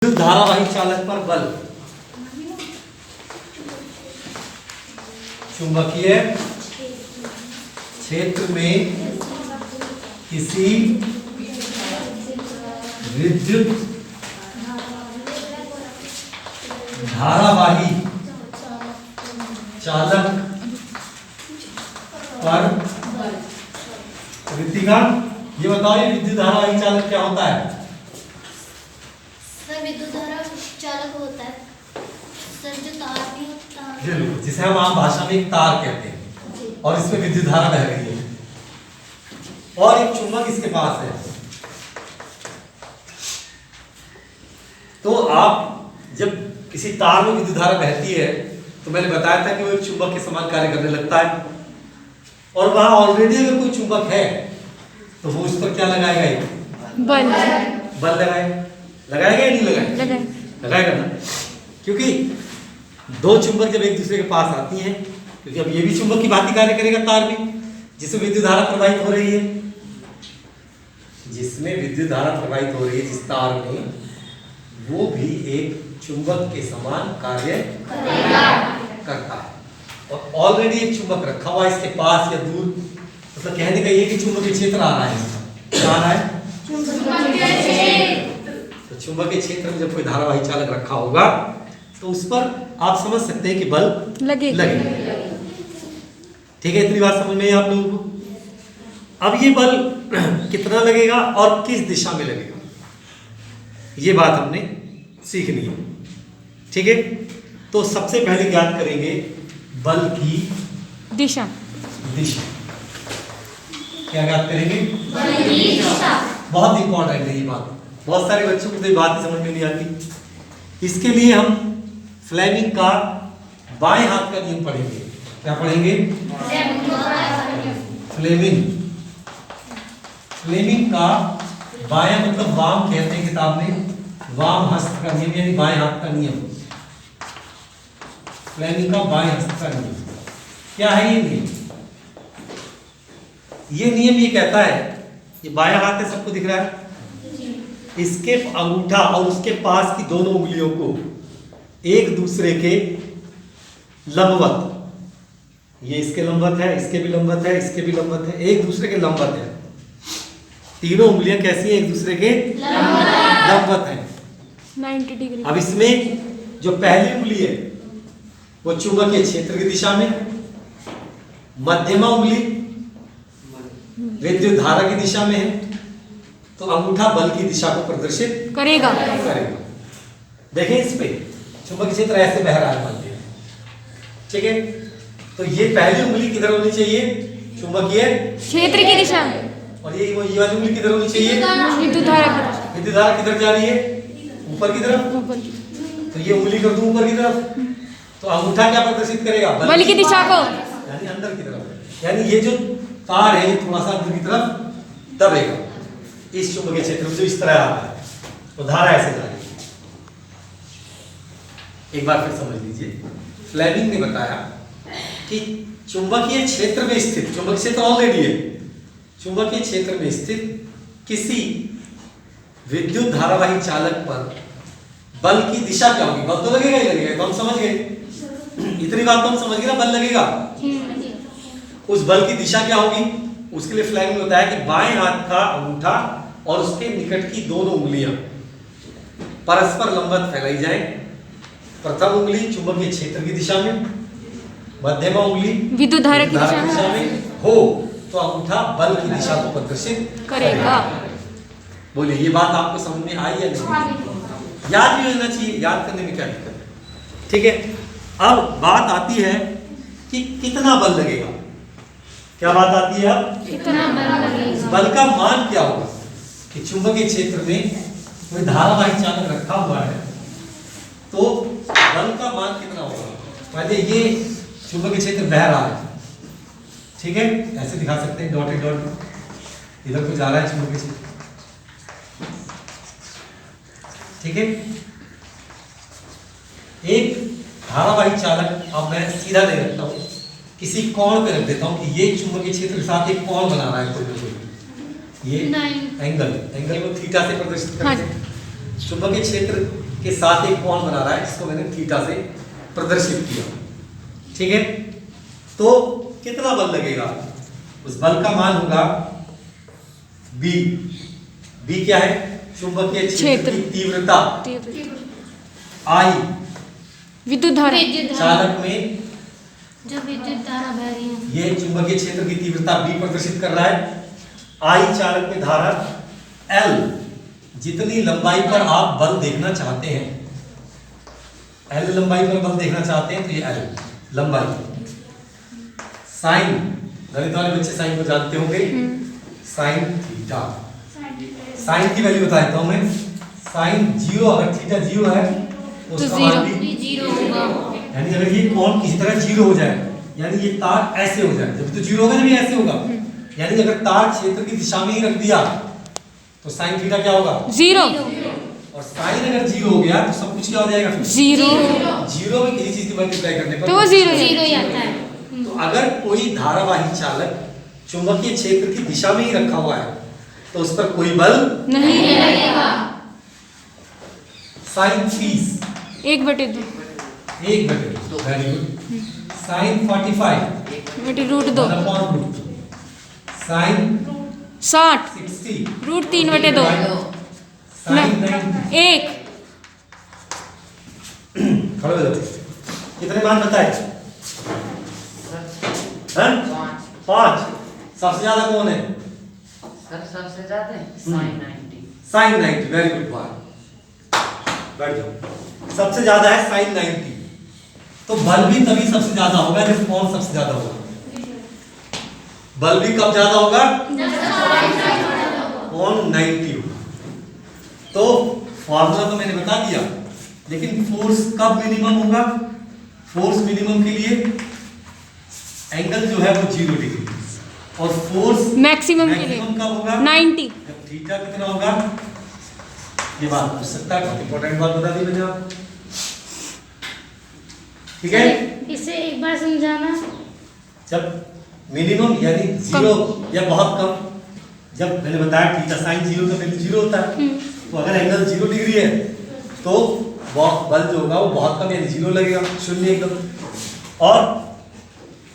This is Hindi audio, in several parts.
धारावाही चालक पर बल। चुंबकीय क्षेत्र में किसी विद्युत धारावाही चालक पर कृतिका, ये बताओ ये विद्युत धारावाही चालक क्या होता है? सर विद्युत धारा चालक होता है सर जो तार भी होता है, जरूर, जिसे हम आम भाषा में एक तार कहते हैं और इसमें विद्युत धारा बह रही है और एक चुंबक इसके पास है। तो आप जब किसी तार में विद्युत धारा बहती है तो मैंने बताया था कि वो एक चुंबक के समान कार्य करने लगता है और वहां ऑलरेडी अगर कोई चुंबक है तो वो उस पर क्या लगाएगा? बल लगाएगा या नहीं लगाएगा? लगाएगा ना, क्योंकि दो चुंबक जब एक दूसरे के पास आती हैं, क्योंकि अब ये भी चुंबक की भांति कार्य करेगा तार भी, जिसमें विद्युत धारा प्रवाहित हो रही है, जिसमें विद्युत धारा प्रवाहित हो रही है जिस तार में, वो भी एक चुंबक के समान कार्य करता है। और ऑलरेडी एक चुंबक रखा हुआ है इसके पास या दूर, मतलब कहने का ये कि चुंबकीय क्षेत्र आ रहा है, क्या आ रहा है? तो चुंबकीय क्षेत्र में जब कोई धारावाही चालक रखा होगा तो उस पर आप समझ सकते हैं कि बल लगेगा। ठीक है, इतनी बात समझ में आई आप लोगों को? अब ये बल कितना लगेगा और किस दिशा में लगेगा, ये बात हमने सीखनी है। ठीक है, तो सबसे पहले ज्ञात करेंगे बल की दिशा। क्या ज्ञात करेंगे? बल की दिशा। बहुत इंपॉर्टेंट है ये बात, बहुत सारे बच्चों को तो ये बात ही समझ में नहीं आती। इसके लिए हम फ्लेमिंग का बाएं हाथ का नियम पढ़ेंगे। क्या पढ़ेंगे? फ्लेमिंग का बायां मतलब वाम कहते हैं किताब में, वाम हस्त का नियम यानी बाएं हाथ का नियम। फ्लेमिंग का बाएं हस्त का नियम क्या है? ये नियम, ये नियम ये कहता है, ये बायां हाथ है, सबको दिख रहा है, इसके अंगूठा और उसके पास की दोनों उंगलियों को एक दूसरे के लंबवत, ये इसके लंबवत है, इसके भी लंबवत है, इसके भी लंबवत है, एक दूसरे के लंबवत है। तीनों उंगलियां कैसी हैं? एक दूसरे के लंबवत हैं, 90 डिग्री। अब इसमें जो पहली उंगली है वो चुंबकीय क्षेत्र की दिशा में, मध्यमा उंगली विद्युत धारा की दिशा में है, तो अंगूठा बल की दिशा को प्रदर्शित करेगा। देखें इस पे चुंबकीय क्षेत्र ऐसे बह रहा है मान लीजिए, ठीक है, तो ये पहली उंगली किधर होनी चाहिए? चुंबकीय क्षेत्र की दिशा। और ये वाली उंगली किधर होनी चाहिए? विद्युत धारा। विद्युत धारा किधर जा रही है? ऊपर की तरफ। तो ये उंगली कर दूं ऊपर की तरफ, तो अंगूठा क्या प्रदर्शित करेगा? बल की दिशा को, यानी अंदर की तरफ, यानी ये जो तार है ये थोड़ा सा अंदर की तरफ दबेगा इस चुंबकीय क्षेत्र में, जो इस तरह आ रहा है, तो धारा ऐसे जा रही है। एक बार फिर समझ लीजिए, फ्लेमिंग ने बताया कि चुंबकीय क्षेत्र में स्थित, चुंबकीय क्षेत्र ऑलरेडी है, चुंबकीय क्षेत्र में स्थित किसी विद्युत धारावाही चालक पर बल की दिशा क्या होगी? बल तो लगेगा ही लगेगा, तो हम समझ गए, इतनी बात तो हम समझ गए ना, बल लगेगा। उस बल की दिशा क्या होगी? उसके लिए फ्लेमिंग ने बताया कि बाएं हाथ का अंगूठा और उसके निकट की दोनों उंगलियां परस्पर लंबवत फैलाई जाएं। प्रथम उंगली चुंबकीय क्षेत्र की दिशा में, मध्यमा उंगली विद्युत धारा की दिशा दिशा में हो तो अंगूठा बल की दिशा को प्रदर्शित करेगा। बोलिए, ये बात आपको समझ में आई या नहीं? याद भी होना चाहिए, याद करने में क्या दिक्कत है? ठीक है, अब बात आती है कि कितना बल लगेगा। क्या बात आती है अब? कितना बल लगेगा? बल का मान क्या होगा कि चुंबकीय क्षेत्र में कोई धारावाही चालक रखा हुआ है तो बल का मान कितना होगा? पहले ये चुंबकीय क्षेत्र बह रहा है, ठीक है, ऐसे दिखा सकते हैं, डॉटेड डॉट, इधर कुछ आ रहा है चुंबकीय क्षेत्र, ठीक है। एक धारावाही चालक, अब मैं सीधा नहीं रखता हूं, किसी कोण पे रख देता हूं कि ये चुंबकीय क्षेत्र के साथ एक कोण बना रहा है कोई ना कोई, ये एंगल को थीटा से प्रदर्शित करते हैं। चुंबकीय क्षेत्र के साथ एक कोण बना रहा है जिसको मैंने थीटा से प्रदर्शित किया। ठीक है, तो कितना बल लगेगा? उस बल का मान होगा बी। बी क्या है? चुंबकीय क्षेत्र की तीव्रता। आई विद्युत धारा चालक में जो विद्युत धारा बह रही है, ये चुंबकीय क्षेत्र की तीव्रता बी प्रदर्शित कर रहा है। आई चालक में धारा एल। जितनी लंबाई पर आप बल देखना चाहते हैं, एल लंबाई पर बल देखना चाहते हैं तो ये एल लंबाई। साइन, गणित वाले बच्चे साइन को जानते होंगे, साइन थीटा। साइन की वैल्यू बता देता हूं मैं। साइन 0, अगर थीटा 0 है तो उसका मान भी 0 होगा। यानी अगर ये कोण किसी तरह 0 हो जाए, यानी ये तार ऐसे हो जाए, जब तो 0 होगा जब ये ऐसे होगा, यानी अगर तार क्षेत्र की दिशा में ही रख दिया तो साइन थीटा क्या होगा? 0। और साइन अगर 0 हो गया तो सब कुछ क्या हो जाएगा? 0। 0 में किसी चीज की मल्टीप्लाई करने पर तो वो 0 ही आता है। तो अगर कोई धारावाही चालक चुंबकीय क्षेत्र की दिशा में ही रखा हुआ है तो उस पर कोई बल नहीं लगेगा। Sine 30 1/2 very good. Sine 45 √2 1/√2। Sine 60 60 √3/2 sine 90। 1 खड़े हो जाओ। कितने मान बताए? 5। सबसे ज्यादा कौन है? सर सबसे ज्यादा sine 90। Sine 90 very good boy. बैठ जाओ। सबसे ज्यादा है साइन 90। तो बल भी तभी सबसे ज्यादा होगा जब कोण सबसे ज्यादा होगा। बल भी कब ज्यादा होगा? कोण 90 होगा। तो फॉर्मूला तो मैंने बता दिया, लेकिन फोर्स कब मिनिमम होगा? फोर्स मिनिमम के लिए एंगल जो है वो 0 डिग्री, और फोर्स मैक्सिमम के लिए कब होगा? 90। जब थीटा कितना होगा? ये बात पूछ सकता है, बहुत इंपॉर्टेंट बात बता दी मैंने आपको। ठीक है, इसे एक बार समझाना। जब मिनिमम यानी 0 या बहुत कम, जब मैंने बताया थीटा साइन 0 तो वैल्यू 0 होता है, तो अगर एंगल 0 डिग्री है तो बल जो होगा वो बहुत कम यानी 0 लगेगा, 0 एकदम। और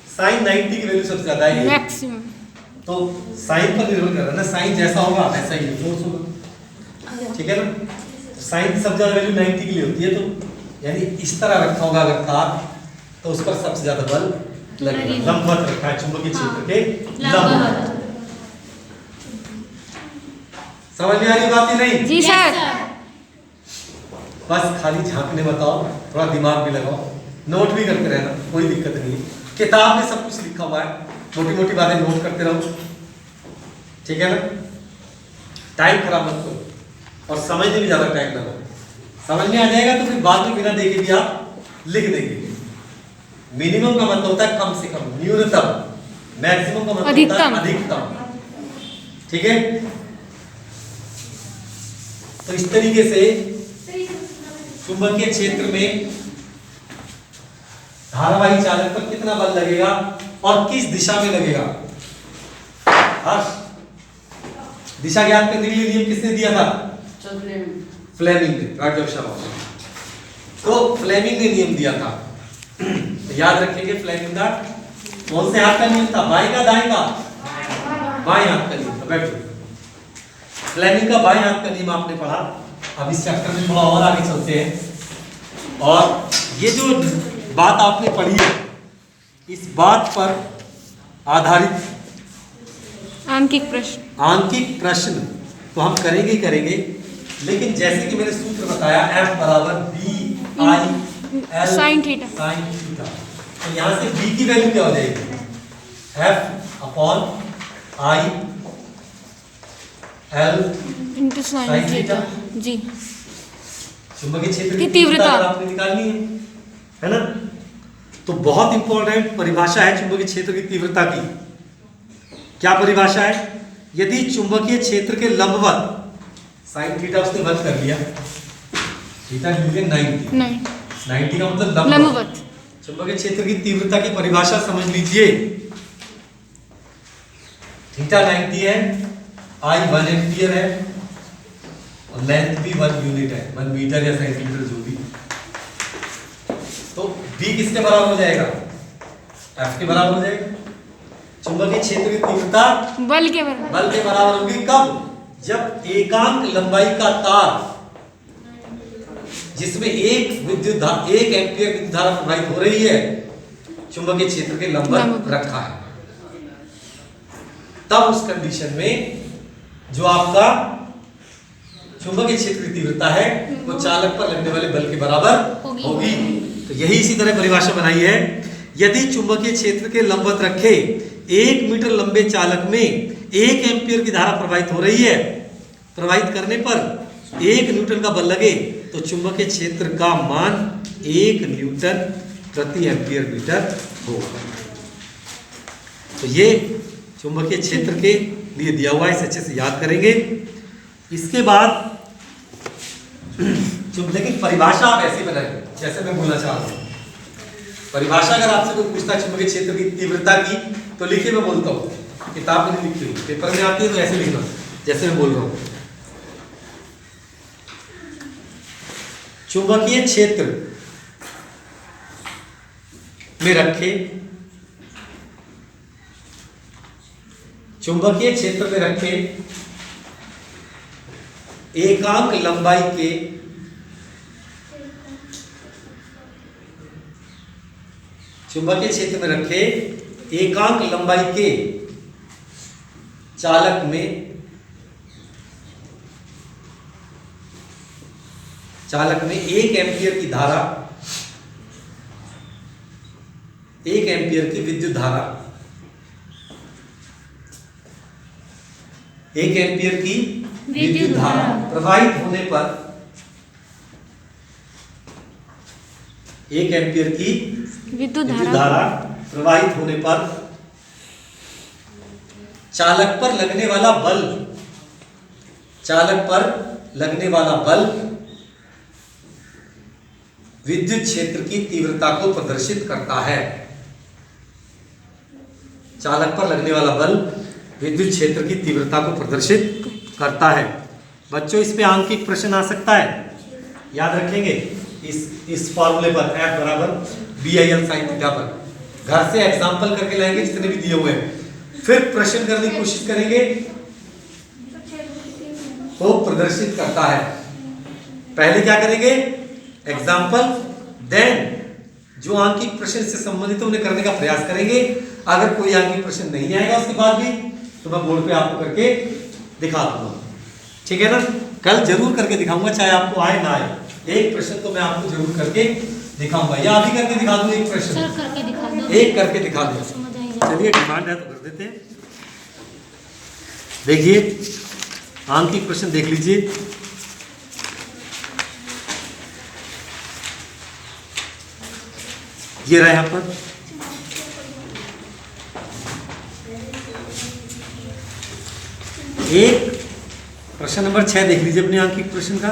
साइन 90 की वैल्यू सबसे ज्यादा है मैक्सिमम। तो साइन पर निर्भर कर रहा है ना, साइन जैसा होगा वैसा ही फोर्स होगा। ठीक है ना? साइन सबसे ज्यादा वैल्यू 90 के लिए होती है, तो यानी इस तरह रखा होगा अगर तार तो उस पर सबसे ज्यादा बल लगेगा। लंबवत रखा है चुंबकीय क्षेत्र के लंबवत। समझ में आ रही बात ही नहीं? जी सर। बस खाली झांकने बताओ, थोड़ा दिमाग भी लगाओ, नोट भी करते रहना, कोई दिक्कत नहीं है। किताब में सब कुछ लिखा हुआ है, मोटी मोटी बातें नोट करते रहो। ठीक है ना? टाइम खराब मत करो और समझने में ज्यादा टाइम लगा। समझ में आ जाएगा तो फिर बाद में बिना देखे भी आप लिख देंगे। मिनिमम का मतलब होता है कम से कम, न्यूनतम। मैक्सिमम का मतलब होता है अधिकतम। ठीक है? तो इस तरीके से चुंबकीय क्षेत्र में धारावाही चालक पर कितना बल लगेगा और किस दिशा में लगेगा। हर्ष, दिशा ज्ञात करने के लिए नियम किसने दिया था? फ्लेमिंग ने। तो फ्लेमिंग ने नियम दिया था, तो याद रखेंगे फ्लेमिंग का कौन से हाथ का नियम था? बाएं का दाएं का? बाएं हाथ का नियम था। बैठो। फ्लेमिंग का बाएं हाथ का नियम आपने पढ़ा। अब इस चैप्टर में थोड़ा और आगे चलते हैं, और ये जो बात आपने पढ़ी है इस बात पर आधारित आंकिक प्रश्न तो हम करेंगे ही करेंगे, लेकिन जैसे कि मैंने सूत्र बताया F बराबर BI साइन थीटा। तो यहाँ से B की वैल्यू क्या हो जाएगी? F upon I L into sine theta. जी। चुंबकीय क्षेत्र की तीव्रता आपने निकालनी है ना? तो बहुत इंपॉर्टेंट परिभाषा है चुंबकीय क्षेत्र की तीव्रता की। क्या परिभाषा है? यदि चुंबकीय क्षेत्र के लंबवत, साइन थीटा उसने बंद कर लिया, थीटा लीजिए 90 का मतलब लंबवत। चुंबकीय क्षेत्र की तीव्रता की परिभाषा समझ लीजिए। थीटा 90 है, I 1 एम्पियर है और लेंथ भी 1 यूनिट है, 1 मीटर या सेंटीमीटर जो भी। तो B किसके बराबर हो जाएगा? F के बराबर हो जाएगा। चुंबकीय क्षेत्र की तीव्रता बल के बराबर। बल के बराबर होगी कब? जब एकांक लंबाई का तार जिसमें 1 एम्पीयर विद्युत धारा प्रवाहित हो रही है चुंबकीय क्षेत्र के लंबवत रखा है, तब उस कंडीशन में जो आपका चुंबकीय क्षेत्र की तीव्रता है वो चालक पर लगने वाले बल के बराबर होगी। तो यही इसी तरह परिभाषा बनाई है। यदि चुंबकीय क्षेत्र के लंबवत रखे 1 मीटर लंबे चालक में 1 एम्पीयर की धारा प्रवाहित हो रही है, प्रवाहित करने पर 1 न्यूटन का बल लगे तो चुंबकीय क्षेत्र का मान 1 न्यूटन प्रति एम्पीयर मीटर होगा। तो ये चुंबकीय क्षेत्र के लिए दिया हुआ है, इसे अच्छे से याद करेंगे। इसके बाद लेकिन परिभाषा आप ऐसी बनाएंगे जैसे मैं बोलना चाह रहा हूं। परिभाषा अगर आपसे कोई पूछता है चुंबकीय क्षेत्र की तीव्रता की तो लिखिए, मैं बोलता हूं, किताब में नहीं लिखती हूँ, पेपर में आती है तो ऐसे लिखना जैसे मैं बोल रहा हूं। चुंबकीय क्षेत्र में रखे चुंबकीय क्षेत्र में रखे एकांक लंबाई के चुंबकीय क्षेत्र में रखे एकांक लंबाई के चालक में 1 एम्पीयर की धारा 1 एम्पीयर की विद्युत धारा 1 एम्पीयर की विद्युत धारा प्रवाहित होने पर 1 एम्पीयर की विद्युत धारा प्रवाहित होने पर चालक पर लगने वाला बल विद्युत क्षेत्र की तीव्रता को प्रदर्शित करता है। चालक पर लगने वाला बल विद्युत क्षेत्र की तीव्रता को प्रदर्शित करता है। बच्चों इस पे आंकिक प्रश्न आ सकता है, याद रखेंगे इस फॉर्मूले पर F बराबर BIL sin थीटा पर। घर से एग्जांपल करके लाएंगे जितने भी दिए हुए हैं, फिर प्रश्न करने की कोशिश करेंगे को प्रदर्शित करता है। पहले क्या करेंगे? एग्जाम्पल, देन जो आंकिक प्रश्न से संबंधित है उन्हें करने का प्रयास करेंगे। अगर कोई आंकिक प्रश्न नहीं आएगा उसके बाद भी तो मैं बोर्ड पे आपको करके दिखा दूंगा, ठीक है ना? कल जरूर करके दिखाऊंगा, चाहे आपको आए ना आए, एक प्रश्न तो मैं आपको जरूर करके दिखाऊंगा, या अभी करके दिखा दूं एक प्रश्न, सर करके दिखा दो, एक करके दिखा दो। समझ आएगा। चलिए डिमांड है तो कर देते हैं। देखिए आंकिक प्रश्न देख लीजिए। ये रहा यहाँ पर एक प्रश्न नंबर 6 देख लीजिए अपने आंकिक प्रश्न का।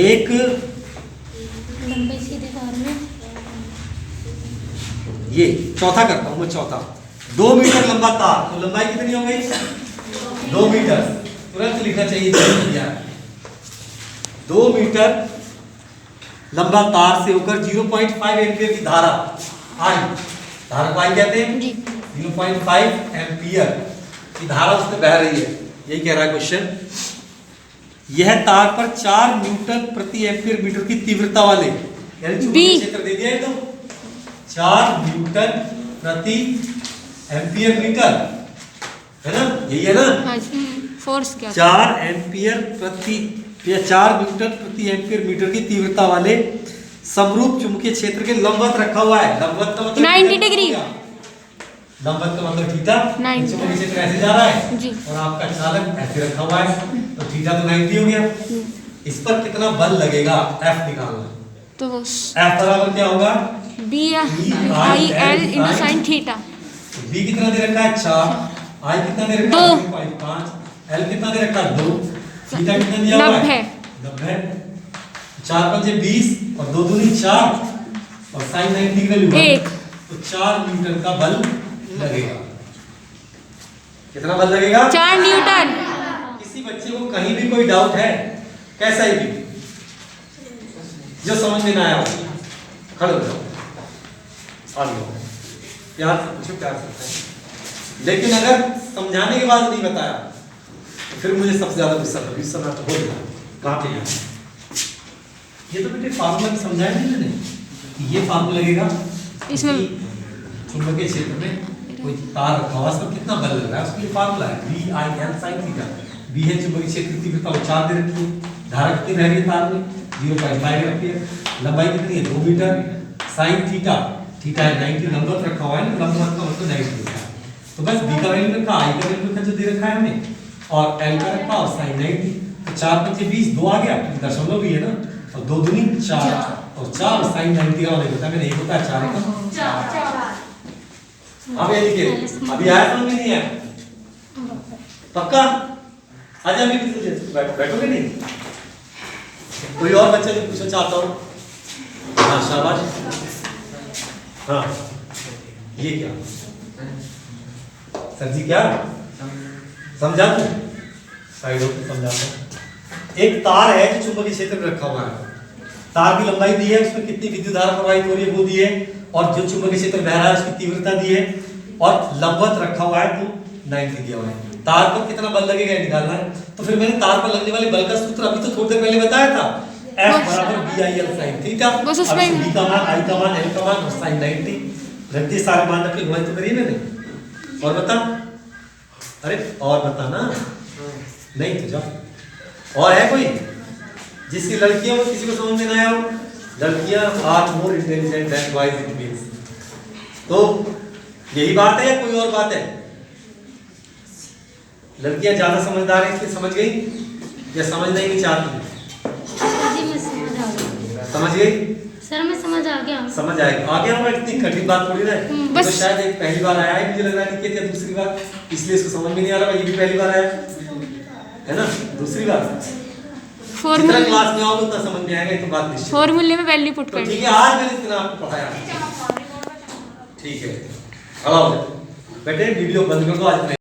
एक लंबे सीधे तार में ये चौथा करता हूं मैं, चौथा 2 मीटर लंबा तार, तो लंबाई कितनी हो गई? 2 मीटर। तुरंत लिखना चाहिए 2 मीटर लंबा तार से होकर 0.5 एम्पीयर की धारा आई, धारा को आई कहते हैं, 0.5 एम्पीयर की धारा उसमें बह रही है, यही कह रहा है क्वेश्चन। यह तार पर 4 न्यूटन प्रति एम्पीयर मीटर की तीव्रता वाले, यानी चुंबकीय क्षेत्र दे दिया है तो 4 न्यूटन प्रति एम्पीयर मीटर, है ना? यही है ना? हाँ जी, फोर्स क्या? 4 एम्पीयर प्रति या 4 न्यूटन प्रति एम्पीयर मीटर की तीव्रता वाले समरूप चुंबकीय क्षेत्र के लंबवत रखा हुआ है। लंबवत का मतलब 90 डिग्री। लंबवत का मतलब थीटा, चुंबकीय क्षेत्र ऐसे जा रहा है जी। और आपका चालक ऐसे रखा हुआ है, तो थीटा तो 90 हो गया। इस पर कितना बल लगेगा F निकालना। तो F बराबर क्या होगा? BIL into sine theta. B कितना दे रखा है? 4, I कितना दे रखा है? 5, L कितना दे रखा है? 2, थीटा कितना दिया हुआ है? 90। 4 पंजे 20 और 2 दूनी 4 और साइन 90 की वैल्यू 1, तो 4 न्यूटन का बल लगेगा। कितना बल लगेगा? 4 न्यूटन। किसी बच्चे को कहीं भी कोई डाउट है, कैसा ही भी, जो समझ में ना आया हो, खड़े हो जाओ, आगे हो, प्यार से पूछो, प्यार से बताएं। लेकिन अगर समझाने के बाद नहीं बताया तो फिर मुझे सबसे ज्यादा गुस्सा था, गुस्सा ना तो हो गया, कहाँ पे यहाँ? ये तो बेटे फार्मूला समझाया नहीं मैंने, ये फार्मूला लगेगा इसमें चुंबकीय क्षेत्र में कोई तार रखा हुआ, उसमें कितना बल लग रहा है, उसके लिए फार्मूला है BIL sin थीटा। B है चुंबकीय क्षेत्र की तीव्रता, वो 4 दे रखी है, धारा कितनी रह रही है तार में 0.5 रखी है, लंबाई कितनी है 2 मीटर, sin थीटा, थीटा है 90, लंबवत रखा हुआ है ना, लंबवत का मतलब 90 होता है। तो बस B का वैल्यू रखा, I का वैल्यू रखा जो दे रखा है हमें, और L का रखा और sin 90, तो 4 5 20 2 आ गया, दशमलव भी है ना, और 2 दूनी 4 और 4 sin 90 का मतलब होता है, मैंने एक होता है 4 का 4। अब ये लिखे, अभी आया समझ में नहीं आया? पक्का? आज अभी बैठोगे नहीं? कोई और बच्चा जो पूछना चाहता हो? हाँ शाबाश। हाँ ये क्या? सर जी क्या? समझा तू? साइड होकर समझाता हूँ। एक तार है जो चुंबकीय क्षेत्र में रखा हुआ है, तार की लंबाई दी है, उसमें कितनी विद्युत धारा प्रवाहित हो रही है वो दी है, और जो चुंबकीय क्षेत्र बह रहा है उसकी तीव्रता दी है, और लंबवत रखा हुआ है तो 90 दिया हुआ है। तार पर कितना बल लगेगा निकालना है, तो फिर मैंने तार पर लगने वाले बल का सूत्र अभी तो थोड़ी देर पहले बताया था, F बराबर BIL sin थीटा। अब B का मान, I का मान, L का मान और sin 90 रख दिए, सारे मान रख के गुणा तो करिए मैंने। और बता, अरे और बता ना, नहीं तो जाओ। और है कोई जिसकी लड़कियां वो किसी को समझ में ना आया हो? लड़कियां are more intelligent than boys it means, तो यही बात है या कोई और बात है? लड़कियां ज्यादा समझदार हैं इसलिए समझ गई, या समझना ही नहीं चाहती? जी मैं समझ आ गई समझ गई? सर, मैं समझ आ गया। समझ आएगा, आ गया होगा, इतनी कठिन बात थोड़ी ना है। बस। तो शायद एक पहली बार आया है, मुझे लग रहा है कि दूसरी बार, इसलिए इसको समझ में नहीं आ रहा, ये भी पहली बार आया है ना, दूसरी बार। जितना क्लास में आओगे उतना समझ में आएगा, ये तो बात निश्चित। फॉर्मूले में वैल्यू पुट तो कर ठीक है, आज मैंने इतना आपको पढ़ाया, ठीक है। अब आओ बेटे, वीडियो बंद कर दो आज।